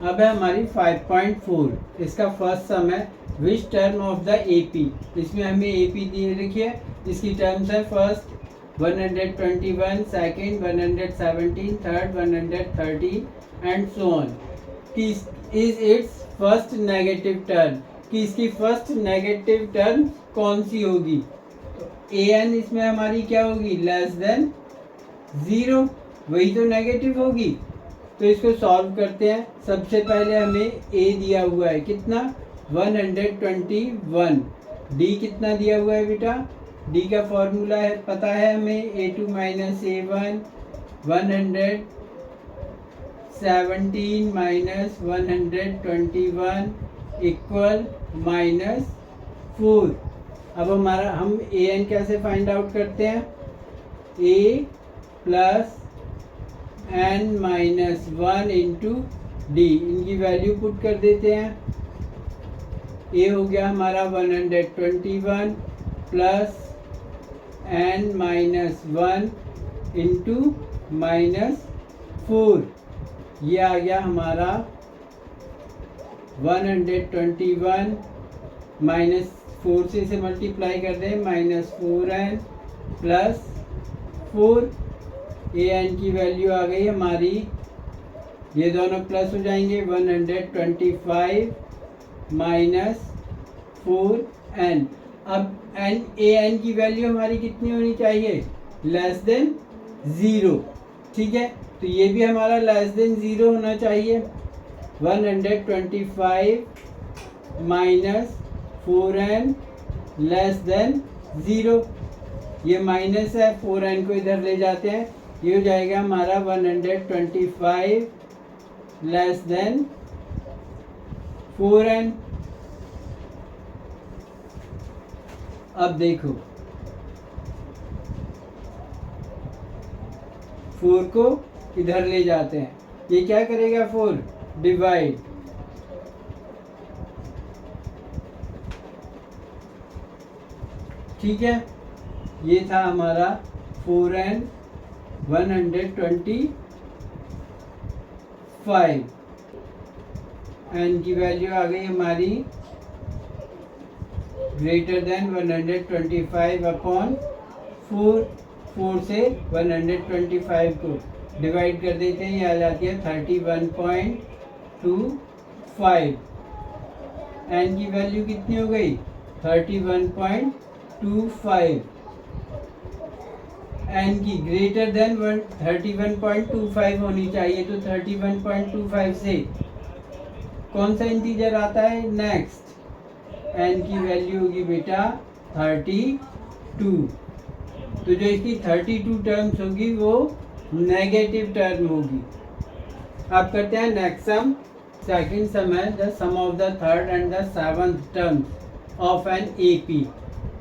अब है हमारी 5.4। इसका फर्स्ट सम है which term of the AP. इसमें हमें एपी दी रखी है, इसकी टर्म्स है first 121, second 117, third 130 and so on. Is it's first negative term, कि इसकी फर्स्ट नेगेटिव टर्म कौन सी होगी। तो ए एन इसमें हमारी क्या होगी, लेस देन 0, वही तो नेगेटिव होगी। तो इसको सॉल्व करते हैं। सबसे पहले हमें a दिया हुआ है कितना, 121। d कितना दिया हुआ है बेटा, d का फॉर्मूला है पता है हमें, a2 minus a1 117 minus 121 equal -4। अब हम a n कैसे फाइंड आउट करते हैं, a plus n minus 1 into D, इनकी वैल्यू पुट कर देते हैं। a हो गया हमारा 121 प्लस n माइनस 1 इंटू -4, ये आ गया हमारा 121 -4 से इसे मल्टीप्लाई कर दें, -4n प्लस 4। ए एन की वैल्यू आ गई हमारी, ये दोनों प्लस हो जाएंगे, 125 माइनस 4n। अब एन ए एन की वैल्यू हमारी कितनी होनी चाहिए, लेस देन 0। ठीक है, तो ये भी हमारा लेस देन 0 होना चाहिए। 125 माइनस 4n लेस देन 0, ये माइनस है, 4n को इधर ले जाते हैं, ये हो जाएगा हमारा 125 लेस देन 4n। अब देखो 4 को इधर ले जाते हैं, ये क्या करेगा 4 डिवाइड, ठीक है। ये था हमारा 4n 125, एन की वैल्यू आ गई हमारी ग्रेटर देन 125 अपॉन 4। 4 से 125 को डिवाइड कर देते हैं, ये आ जाती है 31.25। एन की वैल्यू कितनी हो गई, 31.25। एन की ग्रेटर देन 31.25 होनी चाहिए, तो 31.25 से कौन सा इंटीजर आता है नेक्स्ट, एन की वैल्यू होगी बेटा 32। तो जो इसकी 32 टर्म्स होगी वो नेगेटिव टर्म होगी। अब करते हैं नेक्स्ट सम। सेकंड सम है the sum of the third and the seventh terms of an AP.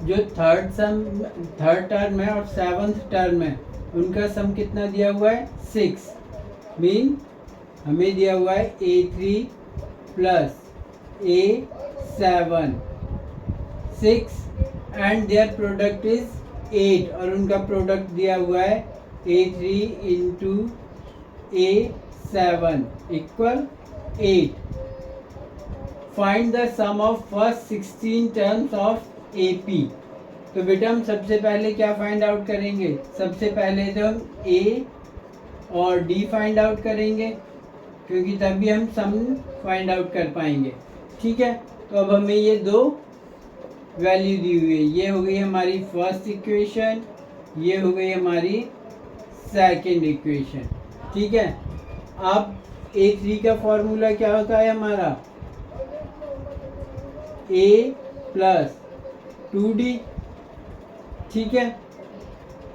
जो थर्ड टर्म है और सेवंथ टर्म है, उनका सम कितना दिया हुआ है, 6। मीन हमें दिया हुआ है a3 plus a7 6 and their product is 8, और उनका प्रोडक्ट दिया हुआ है a3 into a7 equal 8। Find the sum of first 16 terms of AP। तो बेटा हम सबसे पहले क्या फाइंड आउट करेंगे, सबसे पहले तो हम A और D फाइंड आउट करेंगे, क्योंकि तभी हम सम फाइंड आउट कर पाएंगे। ठीक है, तो अब हमें ये दो वैल्यू दी हुई है, ये हो गई हमारी फर्स्ट इक्वेशन, ये हो गई हमारी सेकंड इक्वेशन। ठीक है, अब A3 का फॉर्मूला क्या होता है हमारा, A प्लस 2D। ठीक है,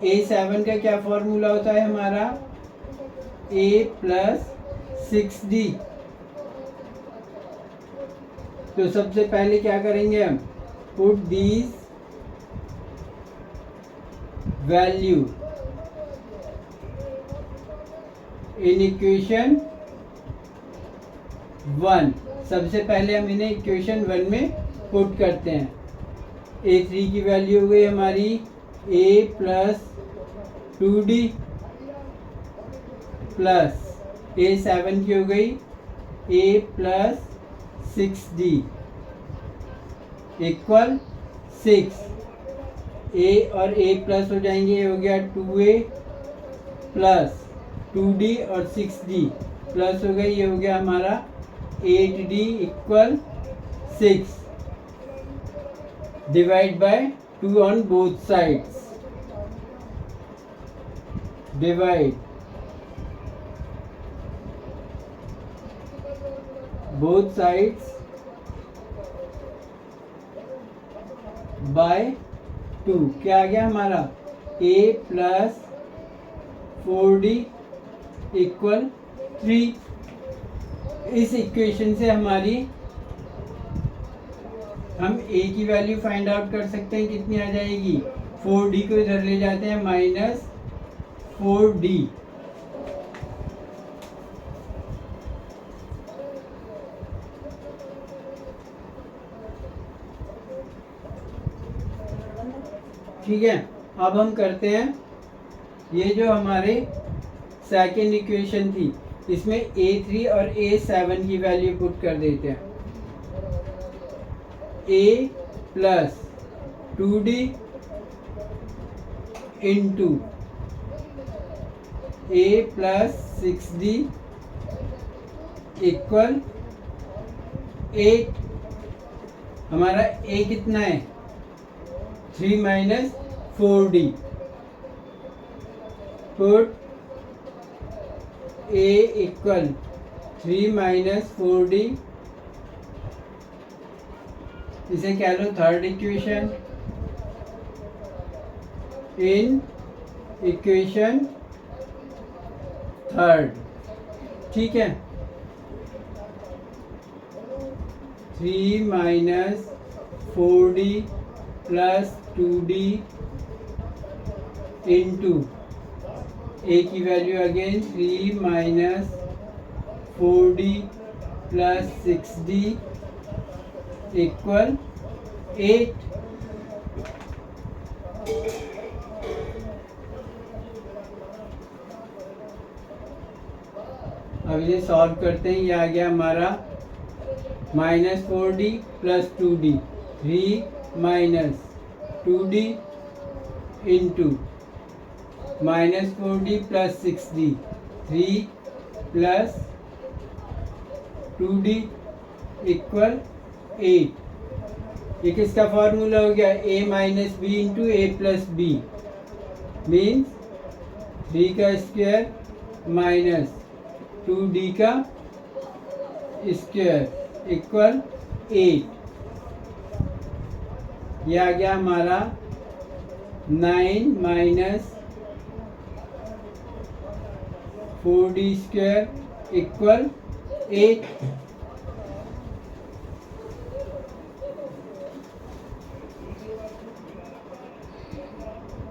A7 का क्या फॉर्मूला होता है हमारा, A प्लस 6D। तो सबसे पहले क्या करेंगे हम, put these value in equation 1। सबसे पहले हम इन्हें इक्वेशन 1 में पुट करते हैं। A3 की वैल्यू हो गई हमारी A plus 2D plus A7 की हो गई ए प्लस 6d इक्वल 6। ए और ए प्लस हो जाएंगे, ये हो गया 2a प्लस 2d और 6d प्लस हो गई, ये हो गया हमारा 8d equal 6। Divide by 2 on both sides, divide both sides by 2। क्या आ गया हमारा a प्लस 4d इक्वल 3। इस इक्वेशन से हमारी हम a की वैल्यू फाइंड आउट कर सकते हैं, कितनी आ जाएगी। 4d को इधर ले जाते हैं, माइनस 4d ठीक है। अब हम करते हैं, ये जो हमारे सेकेंड इक्वेशन थी इसमें a3 और a7 की वैल्यू पुट कर देते हैं। a plus 2d into a plus 6d equal 8। हमारा a कितना है 3 minus 4d। Put a equal 3 minus 4d, इसे कह लो थर्ड इक्वेशन। इन इक्वेशन थर्ड, ठीक है। 3 minus 4d plus 2d into a की value again 3 minus 4d plus 6d equal 8। अब ये सॉल्व करते हैं, ये आ गया हमारा minus 4d plus 2d, 3 minus 2d into minus 4d plus 6d, 3 plus 2d equal 8। ये किसका फॉर्मूला हो गया, a minus b into a plus b, means 3 का स्क्वायर माइनस 2d का स्क्वायर इक्वल 8। यह आ गया हमारा 9 minus 4d square equal 8।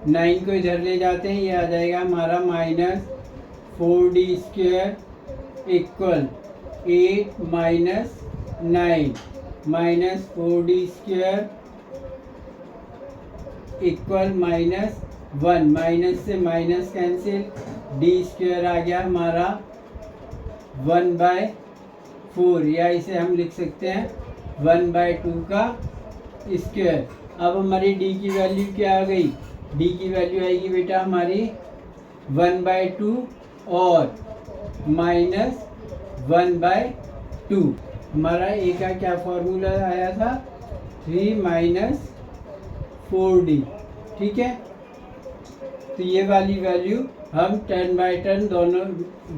Nine को इधर ले जाते हैं, ये आ जाएगा हमारा minus 4d square equal 8 minus 9 minus 4d square equal minus 1। Minus से माइनस कैंसिल, d स्क्वायर आ गया हमारा 1/4, या इसे हम लिख सकते हैं 1/2 का स्क्वायर। अब हमारी d की वैल्यू क्या आ गई, d की वैल्यू आएगी बेटा हमारी 1/2 और माइनस 1/2। हमारा a का क्या फॉर्मूला आया था, 3 माइनस 4d, ठीक है। तो ये वाली वैल्यू हम टर्न बाय टर्न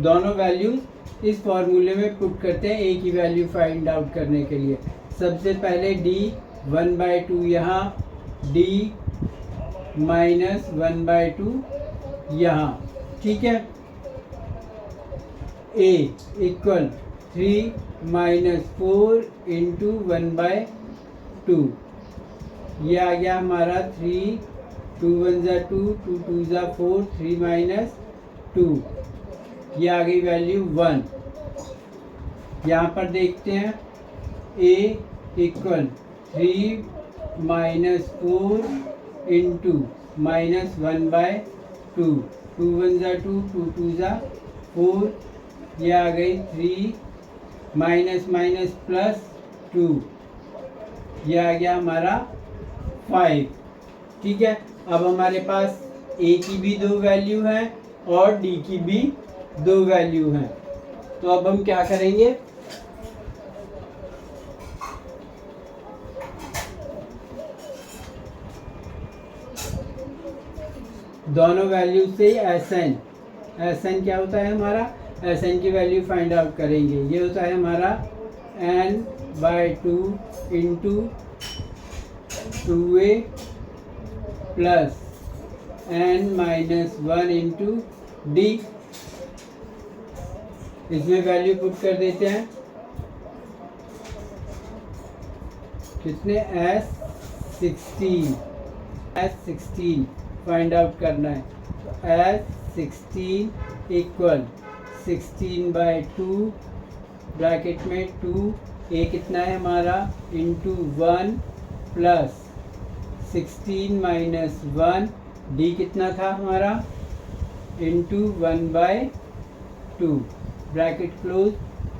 दोनों वैल्यूज इस फॉर्मूले में पुट करते हैं a की वैल्यू फाइंड आउट करने के लिए। सबसे पहले d 1/2 यहाँ, d माइनस 1/2 यहाँ, ठीक है। a इक्वल 3 माइनस 4 इंटू 1/2, ये आ गया हमारा 3, 2 1 ज़ा 2, 2 2 ज़ा 4, 3 माइनस 2, ये आ गई वैल्यू 1। यहाँ पर देखते हैं a equal 3 minus 4 into minus 1/2, 2 1 ज़ा 2, 2 2 ज़ा 4, ये आ गई 3 माइनस माइनस प्लस 2, ये आ गया हमारा 5। ठीक है, अब हमारे पास ए की भी 2 वैल्यू है और डी की भी 2 वैल्यू है। तो अब हम क्या करेंगे, दोनों वैल्यू से एस एन क्या होता है हमारा, एस एन की वैल्यू फाइंड आउट करेंगे। ये होता है हमारा n/2 into 2a plus n-1 into D. इसमें वैल्यू पुट कर देते हैं, कितने, S16 फाइंड आउट करना है। तो S16 इक्वल 16/2 ब्रैकेट में 2, ए कितना है हमारा, इंटू 1 प्लस 16 माइनस 1, डी कितना था हमारा, इंटू 1/2 ब्रैकेट क्लोज,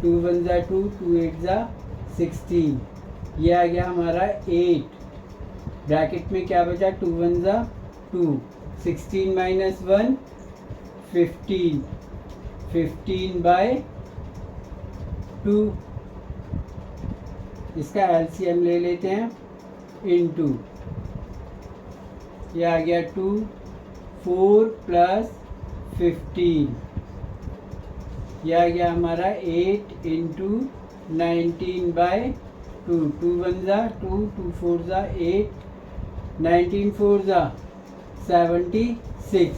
2 1 ज़ा 2, 2 8 ज़ा 16, ये आ गया हमारा 8। ब्रैकेट में क्या बचा, 2 1 ज़ा 2, 16 माइनस 1 15, 15/2। इसका एलसीएम ले लेते हैं, इनटू, ये आ गया 2, 4 प्लस 15, यह आ गया हमारा 8 इंटू 19/2, 2 1 ज़ा 2, 2 4 ज़ा 8, 19 4 ज़ा 76।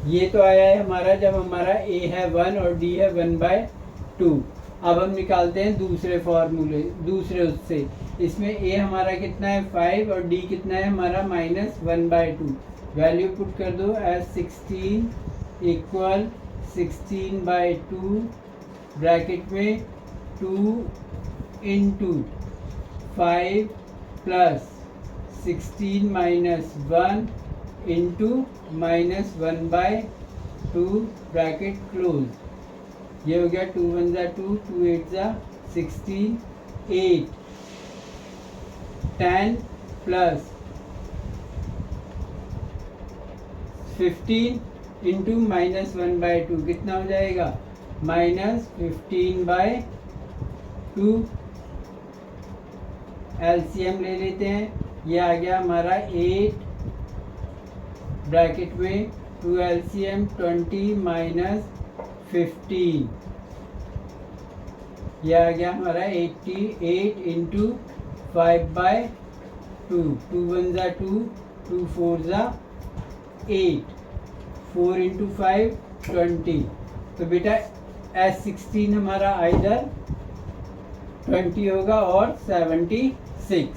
ये तो आया है हमारा जब हमारा ए है 1 और डी है 1/2। अब हम निकालते हैं दूसरे फॉर्मूले, दूसरे उससे। इसमें ए हमारा कितना है 5 और डी कितना है हमारा -1/2। वैल्यू पुट कर दो, S16 इक्वल 16/2 ब्रैकेट में 2 into 5 plus 16 minus 1 into -1/2 bracket close, ये हो गया 2 1 ज़ा 2, 2 8 ज़ा 16, 8 10 प्लस 15 इंटू -1/2 कितना हो जाएगा, -15/2। एलसीएम ले लेते हैं, ये आ गया हमारा 8 ब्रैकेट में 2 एलसीएम 20 माइनस 15, यह आ गया हमारा 88 इंटू 5/2, 2 1 ज़ा 2, 2 4 ज़ा 8, 4 इंटू 5 20। तो बेटा S16 हमारा आइदर 20 होगा और 76।